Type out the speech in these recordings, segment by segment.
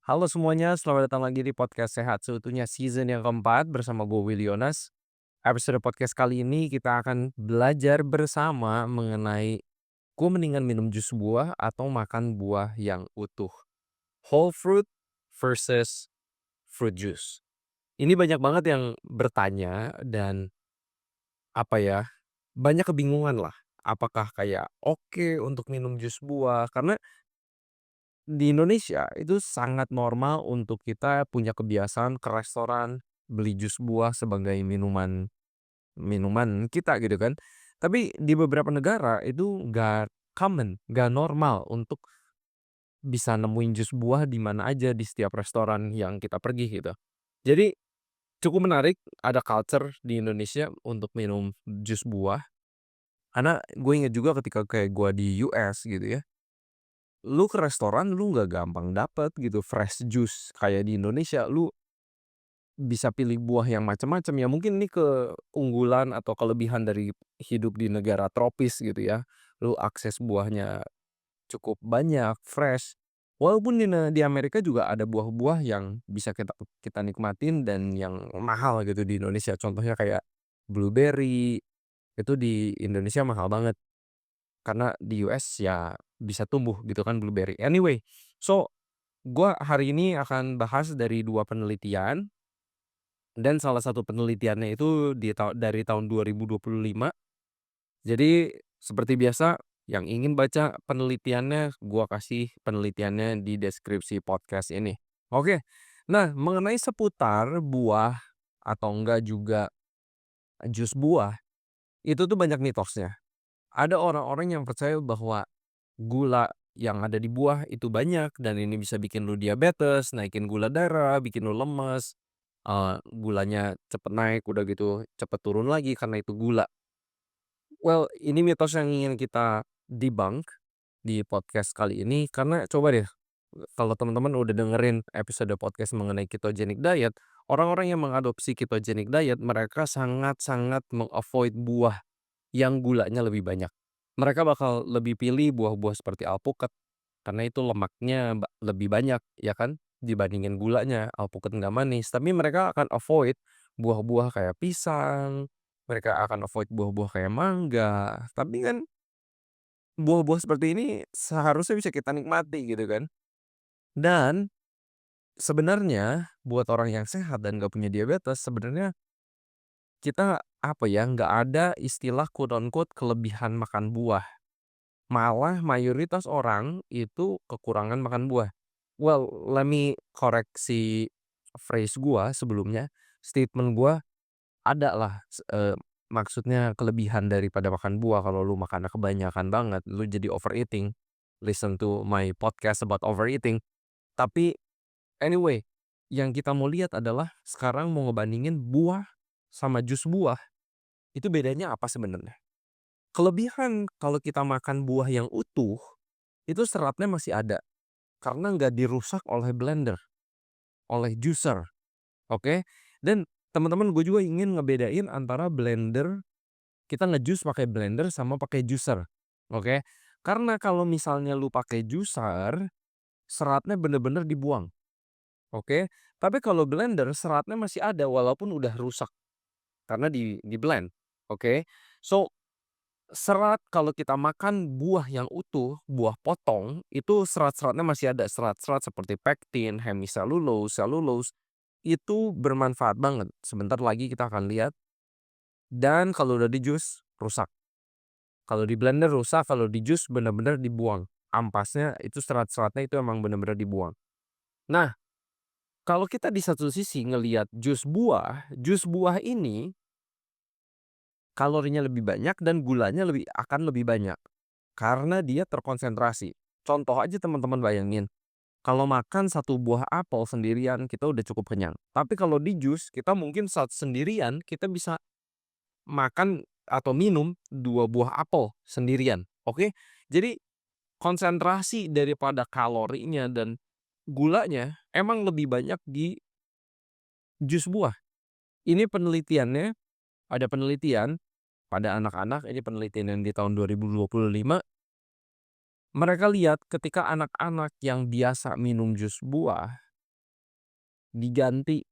Halo semuanya, selamat datang lagi di podcast Sehat Seutuhnya season yang keempat bersama gue Willy Yonas. Episode podcast kali ini kita akan belajar bersama mengenai gue mendingan minum jus buah atau makan buah yang utuh. Whole fruit versus fruit juice. Ini banyak banget yang bertanya dan apa ya, banyak kebingungan lah. Apakah kayak oke untuk minum jus buah? Karena di Indonesia itu sangat normal untuk kita punya kebiasaan ke restoran, beli jus buah sebagai minuman minuman kita gitu kan. Tapi di beberapa negara itu nggak common, nggak normal untuk bisa nemuin jus buah di mana aja di setiap restoran yang kita pergi gitu. Jadi cukup menarik ada culture di Indonesia untuk minum jus buah. Karena gue inget juga ketika kayak gue di US gitu ya. Lu ke restoran lu nggak gampang dapet gitu fresh juice kayak di Indonesia, lu bisa pilih buah yang macam-macam ya mungkin ini keunggulan atau kelebihan dari hidup di negara tropis gitu ya. Lu akses buahnya cukup banyak, fresh. Walaupun di Amerika juga ada buah-buah yang bisa kita kita nikmatin dan yang mahal gitu di Indonesia. Contohnya kayak blueberry, itu di Indonesia mahal banget. Karena di US ya bisa tumbuh gitu kan blueberry. Anyway, so gua hari ini akan bahas dari 2 penelitian dan salah satu penelitiannya itu dari tahun 2025. Jadi seperti biasa yang ingin baca penelitiannya gua kasih penelitiannya di deskripsi podcast ini. Oke. Nah, mengenai seputar buah atau enggak juga jus buah, itu tuh banyak mitosnya. Ada orang-orang yang percaya bahwa gula yang ada di buah itu banyak dan ini bisa bikin lu diabetes, naikin gula darah, bikin lu lemes, gulanya cepet naik, udah gitu cepet turun lagi karena itu gula. Well, ini mitos yang ingin kita debunk di podcast kali ini karena coba deh, kalau teman-teman udah dengerin episode podcast mengenai ketogenic diet, orang-orang yang mengadopsi ketogenic diet mereka sangat-sangat meng-avoid buah yang gulanya lebih banyak. Mereka bakal lebih pilih buah-buah seperti alpukat, karena itu lemaknya lebih banyak ya kan, dibandingin gulanya. Alpukat nggak manis, tapi mereka akan avoid buah-buah kayak pisang, mereka akan avoid buah-buah kayak mangga. Tapi kan buah-buah seperti ini seharusnya bisa kita nikmati gitu kan. Dan sebenarnya buat orang yang sehat dan nggak punya diabetes, sebenarnya kita apa ya, nggak ada istilah quote unquote kelebihan makan buah. Malah mayoritas orang itu kekurangan makan buah. Well, let me koreksi phrase gua sebelumnya, statement gua ada lah, maksudnya kelebihan daripada makan buah kalau lu makannya kebanyakan banget, lu jadi overeating. Listen to my podcast about overeating. Tapi anyway, yang kita mau lihat adalah sekarang mau ngebandingin buah sama jus buah, itu bedanya apa sebenarnya? Kelebihan kalau kita makan buah yang utuh, itu seratnya masih ada, karena nggak dirusak oleh blender, oleh juicer, oke? Dan teman-teman gue juga ingin ngebedain antara blender, kita nge-juice pakai blender sama pakai juicer, oke? Karena kalau misalnya lu pakai juicer, seratnya bener-bener dibuang, oke? Tapi kalau blender seratnya masih ada walaupun udah rusak, karena di-blend, oke? So serat kalau kita makan buah yang utuh, buah potong, itu serat-seratnya masih ada. Serat-serat seperti pektin, hemiselulose, selulose, itu bermanfaat banget. Sebentar lagi kita akan lihat. Dan kalau udah di-jus, rusak. Kalau di blender rusak, kalau di-jus benar-benar dibuang. Ampasnya itu serat-seratnya itu emang benar-benar dibuang. Nah, kalau kita di satu sisi ngelihat jus buah ini kalorinya lebih banyak dan gulanya akan lebih banyak. Karena dia terkonsentrasi. Contoh aja teman-teman bayangin, kalau makan satu buah apel sendirian kita udah cukup kenyang. Tapi kalau di jus kita mungkin saat sendirian kita bisa makan atau minum 2 buah apel sendirian, oke? Jadi konsentrasi daripada kalorinya dan gulanya emang lebih banyak di jus buah. Ini penelitiannya, ada penelitian pada anak-anak, ini penelitian yang di tahun 2025. Mereka lihat ketika anak-anak yang biasa minum jus buah, diganti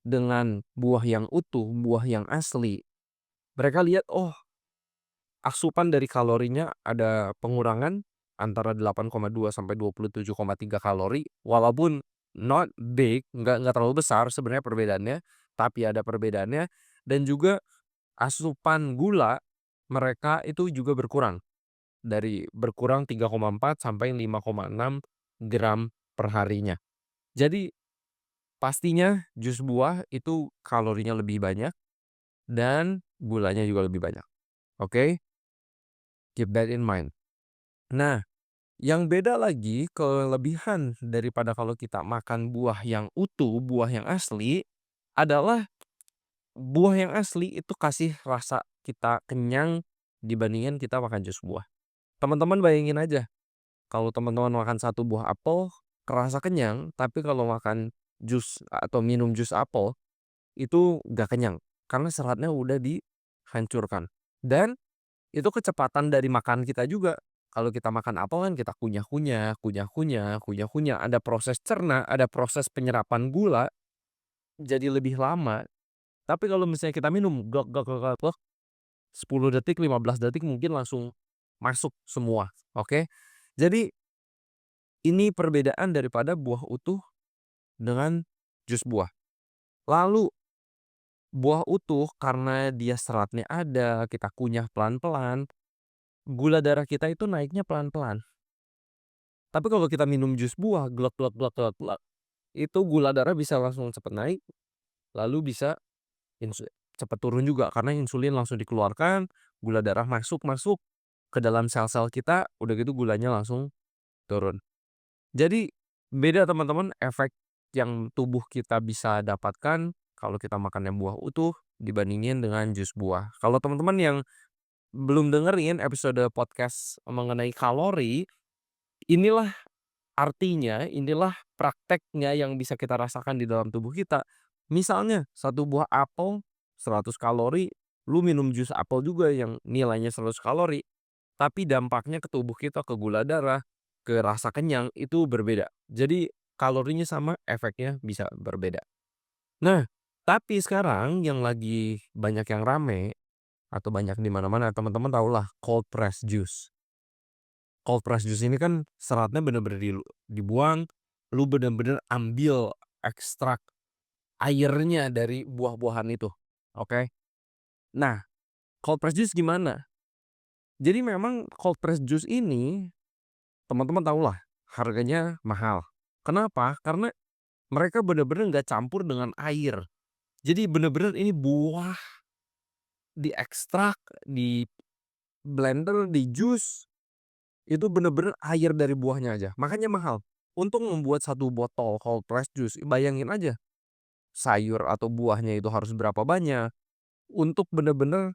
dengan buah yang utuh, buah yang asli, mereka lihat, oh, asupan dari kalorinya ada pengurangan antara 8,2 sampai 27,3 kalori, walaupun not big, nggak terlalu besar sebenarnya perbedaannya, tapi ada perbedaannya. Dan juga asupan gula mereka itu juga berkurang 3,4 sampai 5,6 gram per harinya. Jadi pastinya jus buah itu kalorinya lebih banyak dan gulanya juga lebih banyak, oke? Keep that in mind. Nah, yang beda lagi kelebihan daripada kalau kita makan buah yang utuh, buah yang asli adalah buah yang asli itu kasih rasa kita kenyang dibandingin kita makan jus buah. Teman-teman bayangin aja, kalau teman-teman makan satu buah apel kerasa kenyang, tapi kalau makan jus atau minum jus apel itu nggak kenyang karena seratnya udah dihancurkan. Dan itu kecepatan dari makan kita juga. Kalau kita makan apel kan kita kunyah-kunyah, kunyah-kunyah, kunyah-kunyah, ada proses cerna, ada proses penyerapan gula jadi lebih lama. Tapi kalau misalnya kita minum glok glok glok glok, glok, 10 detik, 15 detik mungkin langsung masuk semua, oke? Jadi ini perbedaan daripada buah utuh dengan jus buah. Lalu buah utuh karena dia seratnya ada, kita kunyah pelan-pelan, gula darah kita itu naiknya pelan-pelan. Tapi kalau kita minum jus buah, glek glek glek glek glek, itu gula darah bisa langsung cepet naik, lalu bisa cepet turun juga karena insulin langsung dikeluarkan, gula darah masuk masuk ke dalam sel-sel kita, udah gitu gulanya langsung turun. Jadi beda teman-teman efek yang tubuh kita bisa dapatkan kalau kita makan yang buah utuh dibandingin dengan jus buah. Kalau teman-teman yang belum dengerin episode podcast mengenai kalori, inilah artinya, inilah prakteknya yang bisa kita rasakan di dalam tubuh kita. Misalnya satu buah apel 100 kalori, lu minum jus apel juga yang nilainya 100 kalori, tapi dampaknya ke tubuh kita, ke gula darah, ke rasa kenyang itu berbeda. Jadi kalorinya sama, efeknya bisa berbeda. Nah, tapi sekarang yang lagi banyak yang rame atau banyak di mana-mana, teman-teman tahulah cold press juice. Cold press juice ini kan seratnya bener-bener dibuang, lu bener-bener ambil ekstrak airnya dari buah-buahan itu, oke? Nah, cold press juice gimana? Jadi memang cold press juice ini teman-teman tahulah harganya mahal. Kenapa? Karena mereka bener-bener nggak campur dengan air. Jadi bener-bener ini buah diekstrak, di-blender, di-jus, itu bener-bener air dari buahnya aja, makanya mahal. Untuk membuat satu botol cold press juice, bayangin aja, sayur atau buahnya itu harus berapa banyak, untuk bener-bener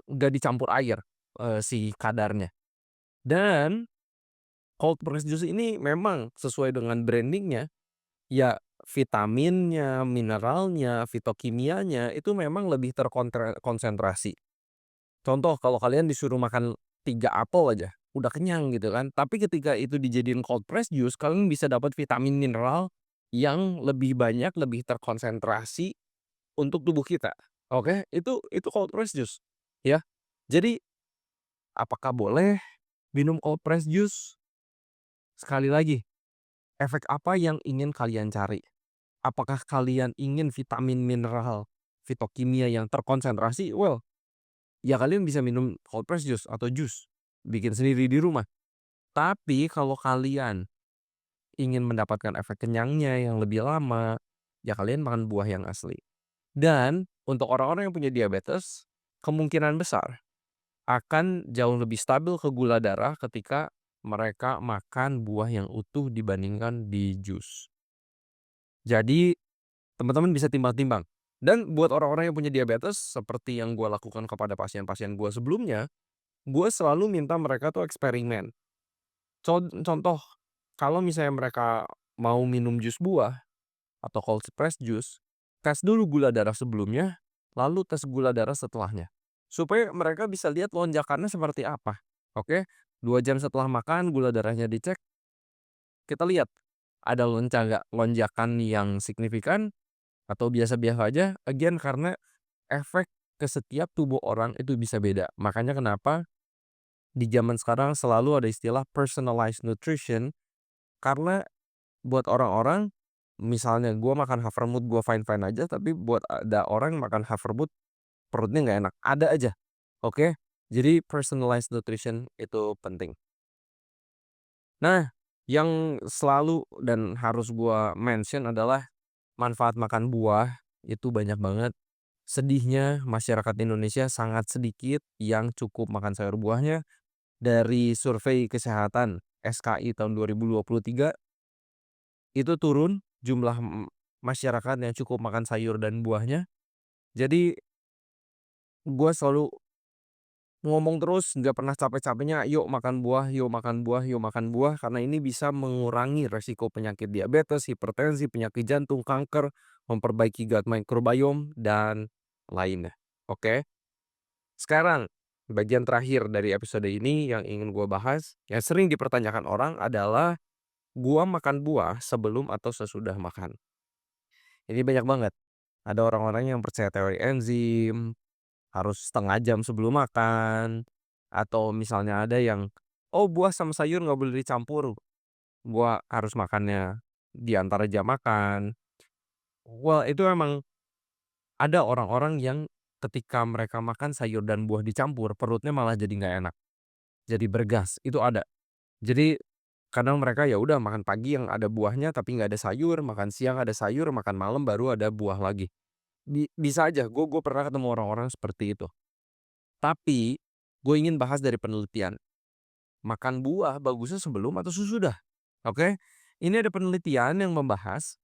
nggak dicampur air, si kadarnya. Dan cold press juice ini memang sesuai dengan branding-nya, ya vitaminnya, mineralnya, fitokimianya itu memang lebih konsentrasi. Contoh kalau kalian disuruh makan 3 apel aja, udah kenyang gitu kan. Tapi ketika itu dijadiin cold press juice, kalian bisa dapat vitamin mineral yang lebih banyak, lebih terkonsentrasi untuk tubuh kita. Oke, itu cold press juice, ya. Jadi, apakah boleh minum cold press juice? Sekali lagi, efek apa yang ingin kalian cari? Apakah kalian ingin vitamin mineral, fitokimia yang terkonsentrasi? Well, ya kalian bisa minum cold press juice atau jus, bikin sendiri di rumah. Tapi kalau kalian ingin mendapatkan efek kenyangnya yang lebih lama, ya kalian makan buah yang asli. Dan untuk orang-orang yang punya diabetes, kemungkinan besar akan jauh lebih stabil ke gula darah ketika mereka makan buah yang utuh dibandingkan di jus. Jadi teman-teman bisa timbang-timbang. Dan buat orang-orang yang punya diabetes, seperti yang gue lakukan kepada pasien-pasien gue sebelumnya, gue selalu minta mereka tuh eksperimen. Contoh, kalau misalnya mereka mau minum jus buah atau cold press juice, tes dulu gula darah sebelumnya, lalu tes gula darah setelahnya. Supaya mereka bisa lihat lonjakannya seperti apa. Oke, 2 jam setelah makan gula darahnya dicek, kita lihat ada lonjakan yang signifikan atau biasa-biasa aja, again karena efek ke setiap tubuh orang itu bisa beda. Makanya kenapa di zaman sekarang selalu ada istilah personalized nutrition, karena buat orang-orang, misalnya gua makan Havermut gua fine-fine aja, tapi buat ada orang yang makan Havermut perutnya nggak enak, ada aja, oke? Jadi personalized nutrition itu penting. Nah, yang selalu dan harus gua mention adalah manfaat makan buah itu banyak banget. Sedihnya masyarakat Indonesia sangat sedikit yang cukup makan sayur buahnya. Dari survei kesehatan SKI tahun 2023 itu turun jumlah, masyarakat yang cukup makan sayur dan buahnya. Jadi gua selalu ngomong terus nggak pernah capek-capeknya, "Yuk makan buah yuk makan buah yuk makan buah," karena ini bisa mengurangi resiko penyakit diabetes, hipertensi, penyakit jantung, kanker, memperbaiki gut microbiome, dan lainnya. Oke, sekarang bagian terakhir dari episode ini yang ingin gua bahas, yang sering dipertanyakan orang adalah gua makan buah sebelum atau sesudah makan. Ini banyak banget, ada orang-orang yang percaya teori enzim, harus setengah jam sebelum makan, atau misalnya ada yang, "Oh, buah sama sayur nggak boleh dicampur, gua harus makannya di antara jam makan." Well, itu emang ada orang-orang yang ketika mereka makan sayur dan buah dicampur, perutnya malah jadi nggak enak, jadi bergas, itu ada. Jadi kadang mereka ya udah makan pagi yang ada buahnya tapi nggak ada sayur, makan siang ada sayur, makan malam baru ada buah lagi. Bisa aja, gue pernah ketemu orang-orang seperti itu. Tapi, gue ingin bahas dari penelitian. Makan buah bagusnya sebelum atau sesudah? Oke? Ini ada penelitian yang membahas,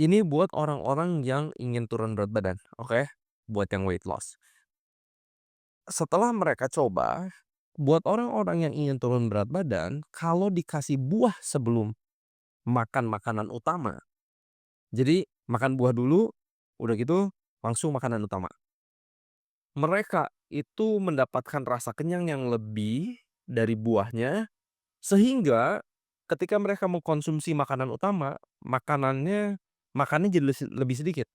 ini buat orang-orang yang ingin turun berat badan, oke? Buat yang weight loss. Setelah mereka coba, buat orang-orang yang ingin turun berat badan, kalau dikasih buah sebelum makan makanan utama, jadi makan buah dulu, udah gitu langsung makanan utama. Mereka itu mendapatkan rasa kenyang yang lebih dari buahnya, sehingga ketika mereka mengkonsumsi makanan utama, makannya jadi lebih sedikit.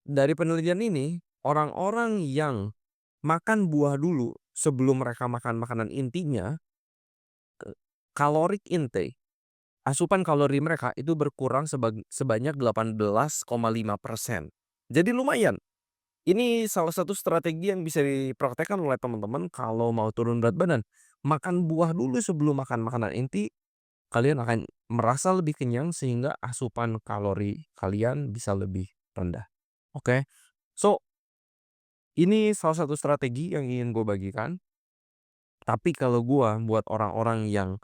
Dari penelitian ini, orang-orang yang makan buah dulu sebelum mereka makan makanan intinya, caloric intake, asupan kalori mereka itu berkurang sebanyak 18,5%. Jadi lumayan. Ini salah satu strategi yang bisa dipraktekkan oleh teman-teman kalau mau turun berat badan. Makan buah dulu sebelum makan makanan inti, kalian akan merasa lebih kenyang sehingga asupan kalori kalian bisa lebih rendah. Oke. So, ini salah satu strategi yang ingin gue bagikan. Tapi kalau gua buat orang-orang yang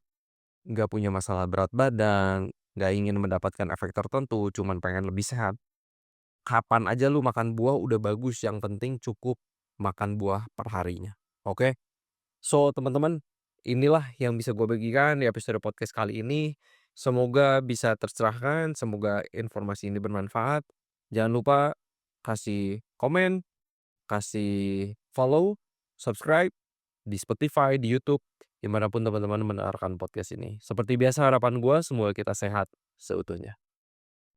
nggak punya masalah berat badan, nggak ingin mendapatkan efek tertentu, cuman pengen lebih sehat, kapan aja lu makan buah udah bagus, yang penting cukup makan buah perharinya, oke? So, teman-teman, inilah yang bisa gue bagikan di episode podcast kali ini. Semoga bisa tercerahkan, semoga informasi ini bermanfaat. Jangan lupa kasih komen, kasih follow, subscribe di Spotify, di YouTube, dimanapun teman-teman mendengarkan podcast ini. Seperti biasa harapan gue, semoga kita sehat seutuhnya.